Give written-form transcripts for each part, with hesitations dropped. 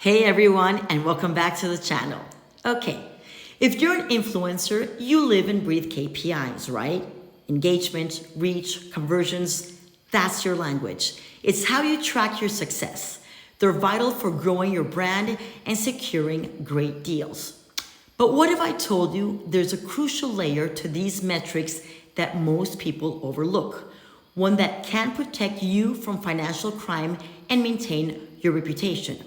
Hey everyone, and welcome back to the channel. Okay, if you're an influencer, you live and breathe KPIs, right? Engagement, reach, conversions, that's your language. It's how you track your success. They're vital for growing your brand and securing great deals. But what if I told you there's a crucial layer to these metrics that most people overlook? One that can protect you from financial crime and maintain your reputation.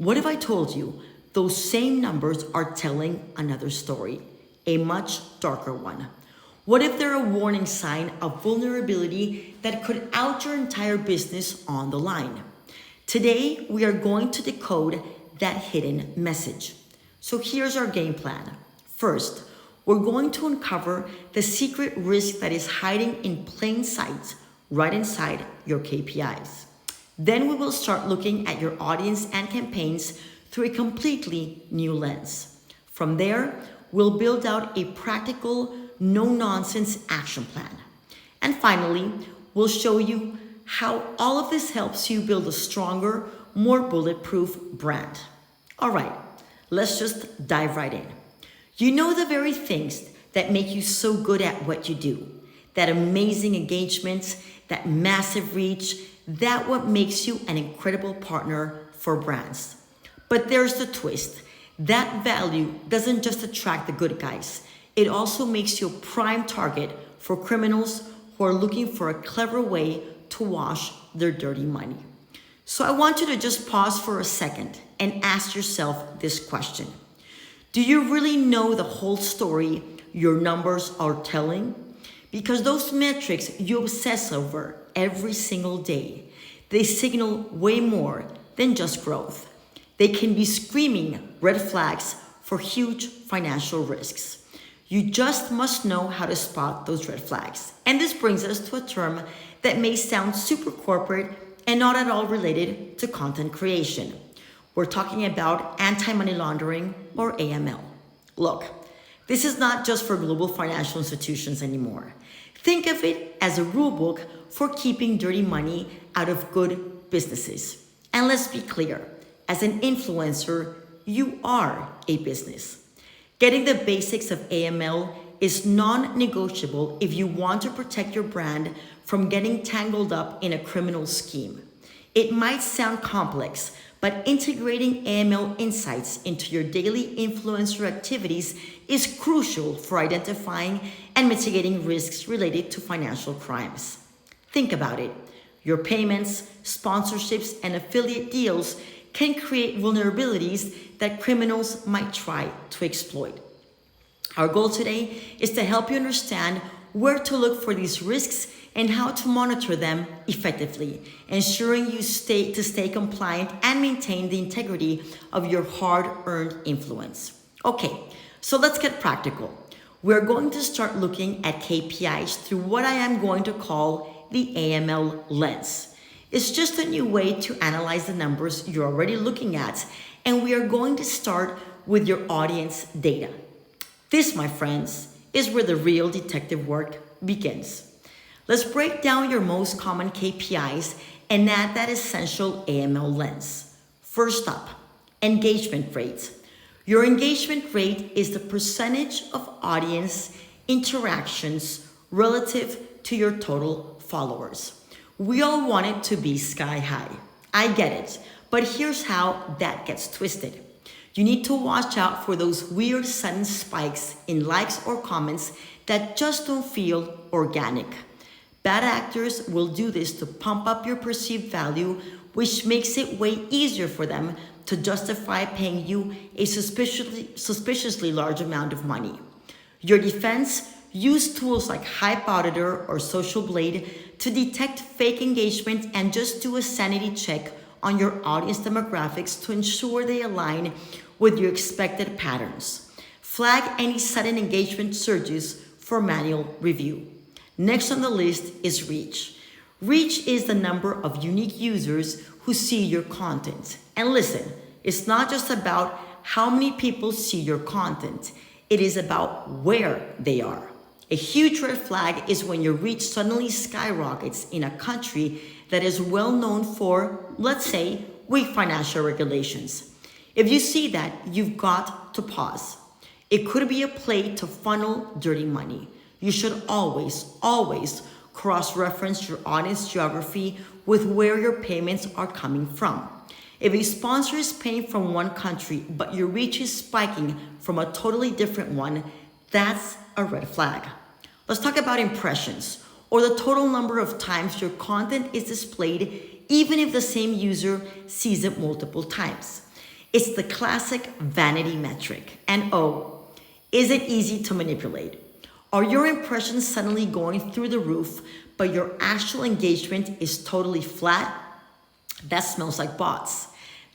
What if I told you those same numbers are telling another story, a much darker one? What if they're a warning sign of vulnerability that could out your entire business on the line? Today, we are going to decode that hidden message. So here's our game plan. First, we're going to uncover the secret risk that is hiding in plain sight right inside your KPIs. Then we will start looking at your audience and campaigns through a completely new lens. From there, we'll build out a practical, no-nonsense action plan. And finally, we'll show you how all of this helps you build a stronger, more bulletproof brand. All right, let's just dive right in. You know the very things that make you so good at what you do, that amazing engagement, that massive reach, that's what makes you an incredible partner for brands. But there's the twist. That value doesn't just attract the good guys. It also makes you a prime target for criminals who are looking for a clever way to wash their dirty money. So I want you to just pause for a second and ask yourself this question. Do you really know the whole story your numbers are telling? Because those metrics you obsess over every single day, they signal way more than just growth. They can be screaming red flags for huge financial risks. You just must know how to spot those red flags. And this brings us to a term that may sound super corporate and not at all related to content creation. We're talking about anti-money laundering or AML. Look, this is not just for global financial institutions anymore. Think of it as a rulebook for keeping dirty money out of good businesses. And let's be clear, as an influencer, you are a business. Getting the basics of AML is non-negotiable if you want to protect your brand from getting tangled up in a criminal scheme. It might sound complex, but integrating AML insights into your daily influencer activities is crucial for identifying and mitigating risks related to financial crimes. Think about it. Your payments, sponsorships, and affiliate deals can create vulnerabilities that criminals might try to exploit. Our goal today is to help you understand where to look for these risks and how to monitor them effectively, ensuring you stay compliant and maintain the integrity of your hard-earned influence. Okay, so let's get practical. We're going to start looking at KPIs through what I am going to call the AML lens. It's just a new way to analyze the numbers you're already looking at, and we are going to start with your audience data. This, my friends, is where the real detective work begins. Let's break down your most common KPIs and add that essential AML lens. First up, engagement rate. Your engagement rate is the percentage of audience interactions relative to your total followers. We all want it to be sky high. I get it, but here's how that gets twisted. You need to watch out for those weird sudden spikes in likes or comments that just don't feel organic. Bad actors will do this to pump up your perceived value, which makes it way easier for them to justify paying you a suspiciously large amount of money. Your defense: use tools like Hype Auditor or Social Blade to detect fake engagement and just do a sanity check on your audience demographics to ensure they align with your expected patterns. Flag any sudden engagement surges for manual review. Next on the list is reach. Reach is the number of unique users who see your content. And listen, it's not just about how many people see your content. It is about where they are. A huge red flag is when your reach suddenly skyrockets in a country that is well known for, let's say, weak financial regulations. If you see that, you've got to pause. It could be a play to funnel dirty money. You should always cross-reference your audience geography with where your payments are coming from. If a sponsor is paying from one country, but your reach is spiking from a totally different one, that's a red flag. Let's talk about impressions, or the total number of times your content is displayed, even if the same user sees it multiple times. It's the classic vanity metric. And oh, is it easy to manipulate? Are your impressions suddenly going through the roof, but your actual engagement is totally flat? That smells like bots.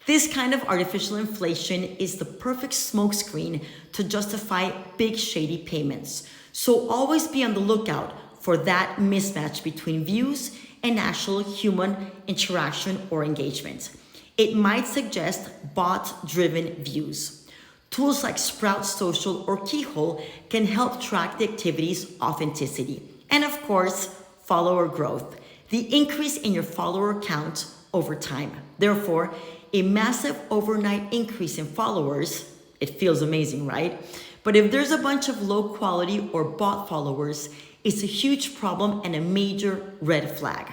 This kind of artificial inflation is the perfect smokescreen to justify big shady payments. So always be on the lookout for that mismatch between views and actual human interaction or engagement. It might suggest bot-driven views. Tools like Sprout Social or Keyhole can help track the activity's authenticity. And of course, follower growth, the increase in your follower count over time. Therefore, a massive overnight increase in followers, it feels amazing, right? But if there's a bunch of low quality or bot followers, it's a huge problem and a major red flag.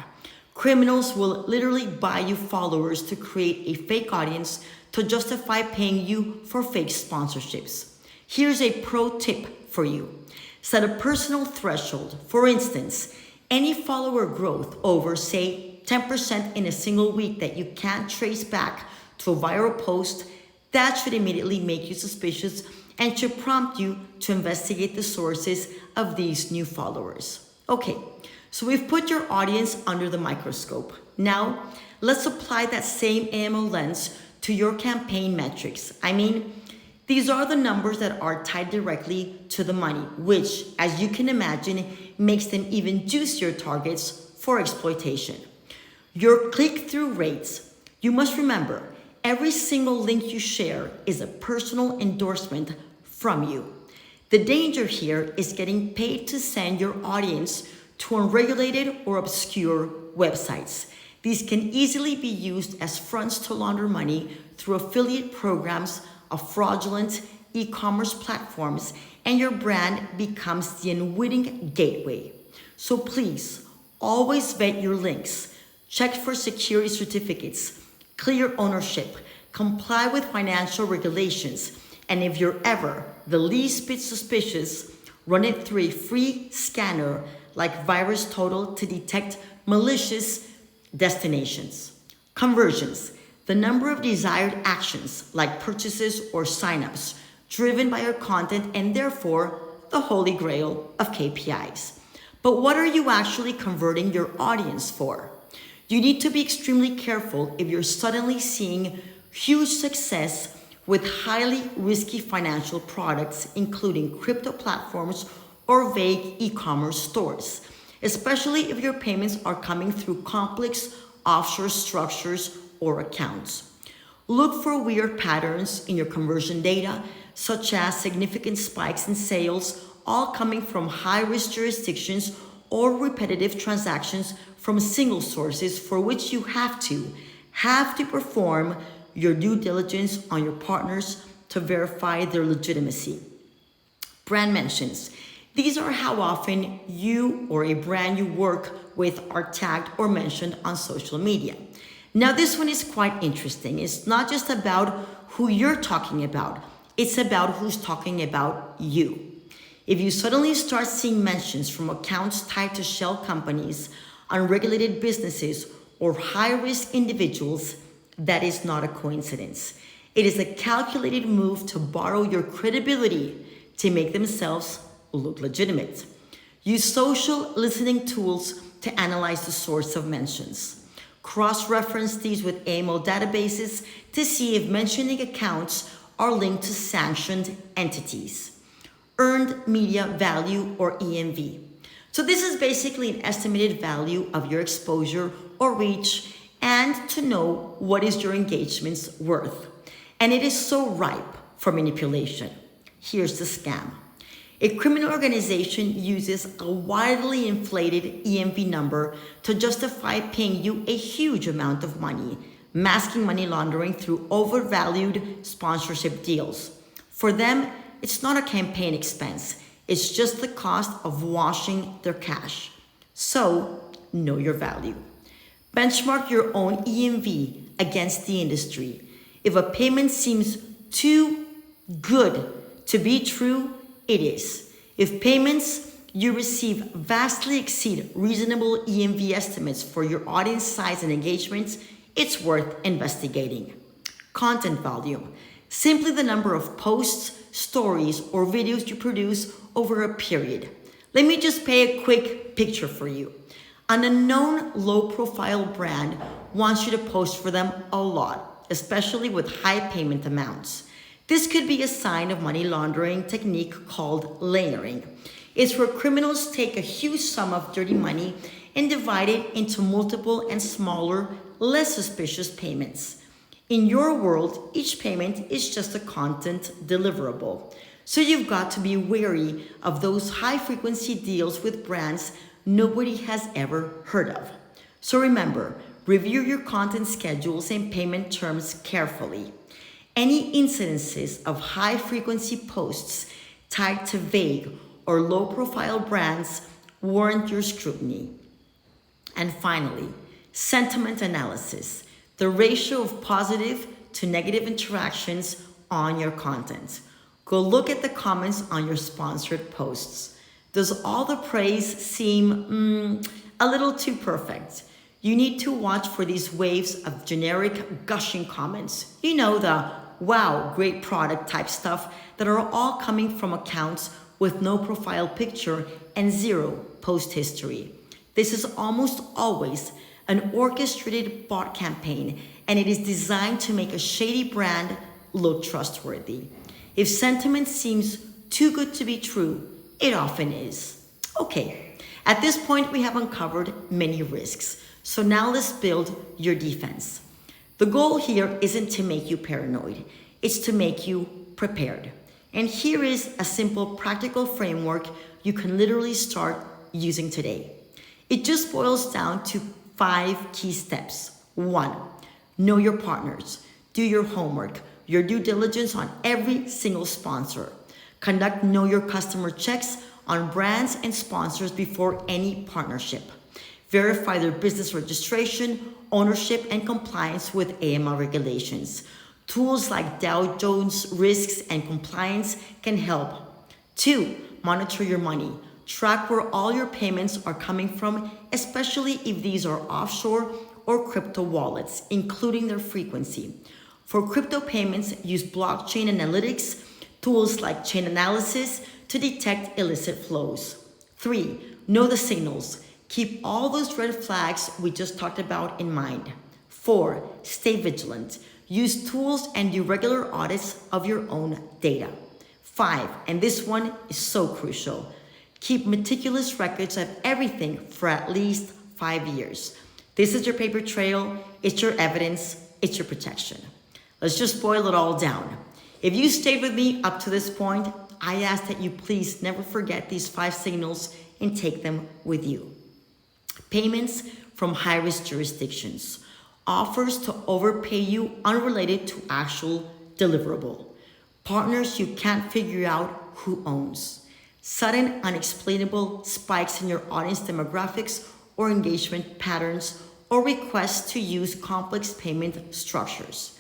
Criminals will literally buy you followers to create a fake audience to justify paying you for fake sponsorships. Here's a pro tip for you. Set a personal threshold. For instance, any follower growth over, say, 10% in a single week that you can't trace back to a viral post, that should immediately make you suspicious and should prompt you to investigate the sources of these new followers. Okay, so we've put your audience under the microscope. Now, let's apply that same AML lens to your campaign metrics. I mean, these are the numbers that are tied directly to the money, which, as you can imagine, makes them even juicier targets for exploitation. Your click-through rates. You must remember, every single link you share is a personal endorsement from you. The danger here is getting paid to send your audience to unregulated or obscure websites. These can easily be used as fronts to launder money through affiliate programs of fraudulent e-commerce platforms, and your brand becomes the unwitting gateway. So please, always vet your links, check for security certificates, clear ownership, comply with financial regulations, and if you're ever the least bit suspicious, run it through a free scanner like VirusTotal to detect malicious destinations. Conversions, the number of desired actions like purchases or signups driven by your content and therefore the holy grail of KPIs. But what are you actually converting your audience for? You need to be extremely careful if you're suddenly seeing huge success with highly risky financial products, including crypto platforms or vague e-commerce stores, especially if your payments are coming through complex offshore structures or accounts. Look for weird patterns in your conversion data, such as significant spikes in sales, all coming from high-risk jurisdictions or repetitive transactions from single sources for which you have to perform your due diligence on your partners to verify their legitimacy. Brand mentions. These are how often you or a brand you work with are tagged or mentioned on social media. Now this one is quite interesting. It's not just about who you're talking about, it's about who's talking about you. If you suddenly start seeing mentions from accounts tied to shell companies, unregulated businesses, or high-risk individuals, that is not a coincidence. It is a calculated move to borrow your credibility to make themselves look legitimate. Use social listening tools to analyze the source of mentions. Cross-reference these with AML databases to see if mentioning accounts are linked to sanctioned entities. Earned media value or EMV. So this is basically an estimated value of your exposure or reach and to know what is your engagement's worth. And it is so ripe for manipulation. Here's the scam. A criminal organization uses a widely inflated EMV number to justify paying you a huge amount of money, masking money laundering through overvalued sponsorship deals. For them, it's not a campaign expense, it's just the cost of washing their cash. So, know your value. Benchmark your own EMV against the industry. If a payment seems too good to be true, it is. If payments you receive vastly exceed reasonable EMV estimates for your audience size and engagements, it's worth investigating. Content volume. Simply the number of posts, stories, or videos you produce over a period. Let me just paint a quick picture for you. An unknown low-profile brand wants you to post for them a lot, especially with high payment amounts. This could be a sign of money laundering technique called layering. It's where criminals take a huge sum of dirty money and divide it into multiple and smaller, less suspicious payments. In your world, each payment is just a content deliverable. So you've got to be wary of those high-frequency deals with brands nobody has ever heard of. So remember, review your content schedules and payment terms carefully. Any incidences of high-frequency posts tied to vague or low-profile brands warrant your scrutiny. And finally, sentiment analysis, the ratio of positive to negative interactions on your content. Go look at the comments on your sponsored posts. Does all the praise seem a little too perfect? You need to watch for these waves of generic gushing comments. You know, the wow, great product type stuff that are all coming from accounts with no profile picture and zero post history. This is almost always an orchestrated bot campaign, and it is designed to make a shady brand look trustworthy. If sentiment seems too good to be true, it often is. Okay, at this point we have uncovered many risks. So now let's build your defense. The goal here isn't to make you paranoid, it's to make you prepared. And here is a simple practical framework you can literally start using today. It just boils down to 5 key steps. 1, know your partners. Do your homework, your due diligence on every single sponsor. Conduct know your customer checks on brands and sponsors before any partnership. Verify their business registration, ownership, and compliance with AML regulations. Tools like Dow Jones Risks and Compliance can help. 2, monitor your money. Track where all your payments are coming from, especially if these are offshore or crypto wallets, including their frequency. For crypto payments, use blockchain analytics, tools like chain analysis to detect illicit flows. 3, know the signals. Keep all those red flags we just talked about in mind. 4, stay vigilant. Use tools and do regular audits of your own data. 5, and this one is so crucial. Keep meticulous records of everything for at least 5 years. This is your paper trail, it's your evidence, it's your protection. Let's just boil it all down. If you stayed with me up to this point, I ask that you please never forget these 5 signals and take them with you. Payments from high-risk jurisdictions. Offers to overpay you unrelated to actual deliverable. Partners you can't figure out who owns. Sudden unexplainable spikes in your audience demographics or engagement patterns, or requests to use complex payment structures.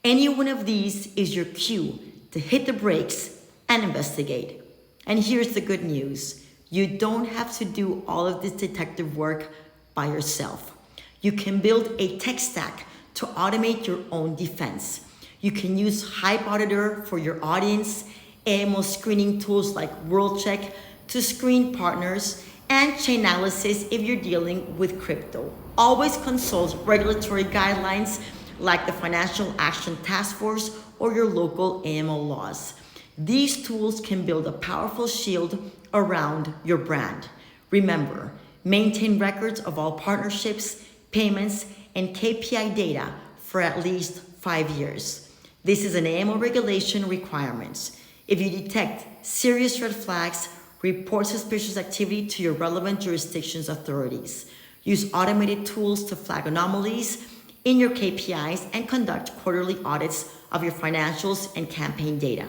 Any one of these is your cue to hit the brakes and investigate. And here's the good news. You don't have to do all of this detective work by yourself. You can build a tech stack to automate your own defense. You can use Hype Auditor for your audience, AML screening tools like WorldCheck to screen partners, and Chainalysis if you're dealing with crypto. Always consult regulatory guidelines like the Financial Action Task Force or your local AML laws. These tools can build a powerful shield around your brand. Remember, maintain records of all partnerships, payments, and KPI data for at least 5 years. This is an AML regulation requirement. If you detect serious red flags, report suspicious activity to your relevant jurisdiction's authorities. Use automated tools to flag anomalies in your KPIs and conduct quarterly audits of your financials and campaign data.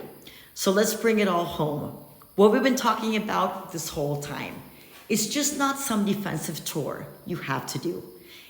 So let's bring it all home. What we've been talking about this whole time is just not some defensive chore you have to do.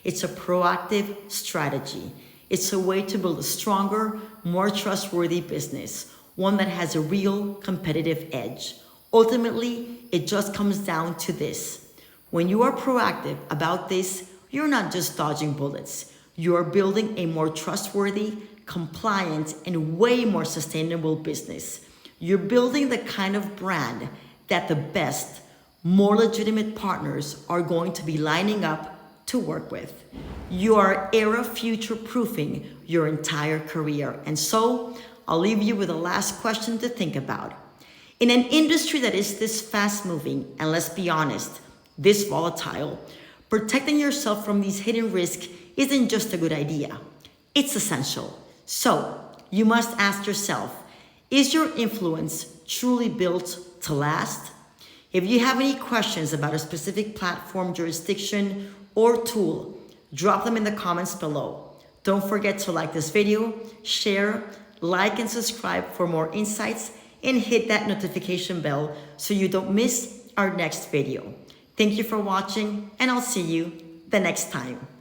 It's a proactive strategy. It's a way to build a stronger, more trustworthy business, one that has a real competitive edge. Ultimately, it just comes down to this. When you are proactive about this, you're not just dodging bullets. You are building a more trustworthy, compliant, and way more sustainable business. You're building the kind of brand that the best, more legitimate partners are going to be lining up to work with. You are era future-proofing your entire career. And so, I'll leave you with a last question to think about. In an industry that is this fast-moving, and let's be honest, this volatile, protecting yourself from these hidden risks isn't just a good idea. It's essential. So, you must ask yourself, is your influence truly built to last? If you have any questions about a specific platform, jurisdiction, or tool, drop them in the comments below. Don't forget to like this video, share, like, and subscribe for more insights, and hit that notification bell so you don't miss our next video. Thank you for watching, and I'll see you the next time.